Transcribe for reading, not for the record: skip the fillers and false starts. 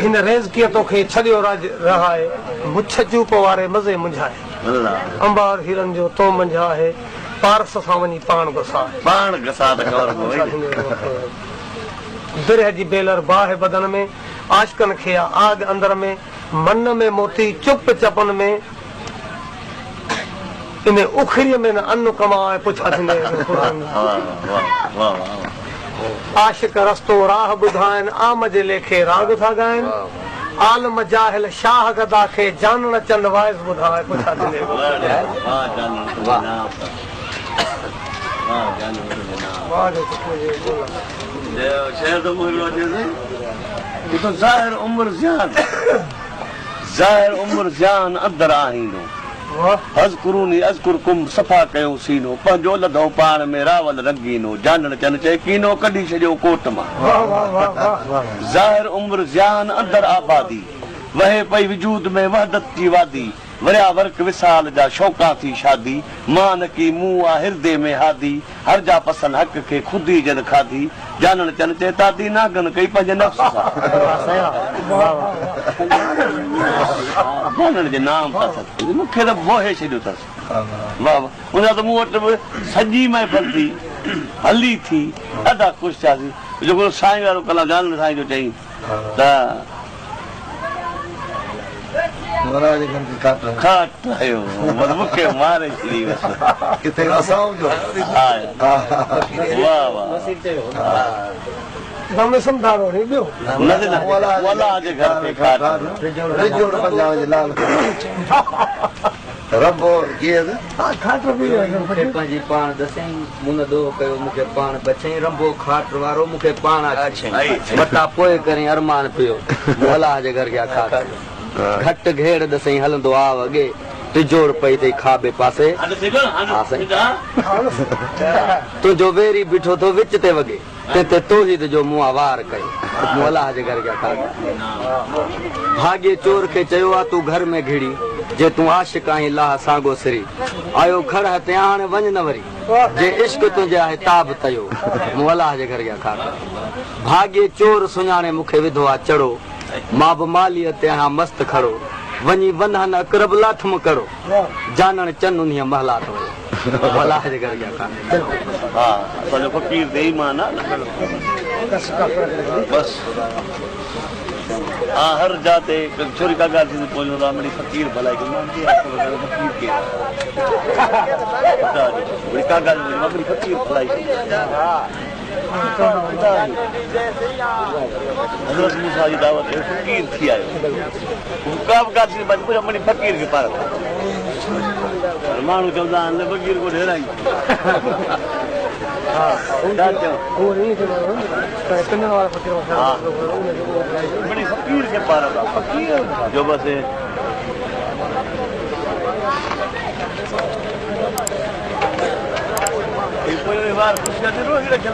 हिन रेज़ कीअं तोखे छॾियो रहा है मुछ चूप वारे मज़े मुंझाए अंबार हीरन जो तो मंझा है पारस सां वञी पाण घसा बिरह जी बेलर बाह बदन में आशिकन खे आग अंदर में मन में मोती चुप चपन में इन उखरीअ में न अन्न कमाए पुछा थींदे आशिक रस्तो राह ॿुधाइनि आम जे लेखे राग था ॻाइनि आलम जाहिल शाह गदा खे जानण चंद वाइस ॿुधाए पुछा थींदे ज़ाहिर उम्र ज़ियान अंदर आहींदो हज़कुरूनी अज़कुरकुम सफ़ा कयो सीनो पंहिंजो लधो पाण में रावल रंगीनो जानण चन चए कीनो कढी छॾियो कोट मां ज़ाहिर उम्र ज़ियान अंदर आबादी वहे पई वजूद में वहदत जी वादी वरिया वर्क विसाल जा शौक़ा थी शादी मान की मुंह आ हिरदे में हादी हर जा पसंद हक़ खे खुदी जन खाधी जानण चन चए तादी नागन कई पंहिंजे नफ़्स जानण जे नाम मूंखे त मोहे छॾियो अथसि वाह वाह उन त मूं वटि सॼी महफ़िल थी हली थी ॾाढा ख़ुशि थियासीं जेको साईं वारो कला जानण साईं जो चई त मूंखे मारे छॾी पंहिंजी पाण दसई मुन दो कयो मूंखे पाण बचई रंबो खाट वारो मूंखे पाण बता पोइ करे अरमान पियो अलाह जे घर जा खाट घट घेड़ दसई हलंदो आव अॻे तिजोड़ पई अथई खाॿे पासे तुंहिंजो वेरी बीठो थो विच ते वॻे ते तोहीद जो मुंहुं वार कई मूं अलाह जे घर जा खाट भाग्य चोर खे चयो आहे तूं घर में घिड़ी जे तूं आशिक आहीं लाह सागो सिरी आयो खड़ हते हाणे वञ न वरी जे इश्क तुंहिंजे आहे ताब तयो मूं अलाह जे घर जा खाट भाग्य चोर सुञाणे मूंखे विधो आहे चढ़ो मां बि मालीअ ते आहियां मस्त खड़ो वञी वनहन अकरब लाथम करो जानण चन उन महला वियो अलाह जे घर जा खाट हा असांजो फ़क़ीर ते ईमान आहे बस हाँ हर जाते छोरी का गाल थी पहुंचो था मेरी फकीर भलाई की मान दिया फकीर के बता दे मेरी का गाल मेरी फकीर भलाई हज़रत मूसा जी दावत फकीर थी आयो कब गाल थी बच पूरा मेरी फकीर के पार मानू चवंदा आहिनि फकीर को ढेराई बड़ी फकीर के पार फकीर जो बस बार खुश करते रोज रखते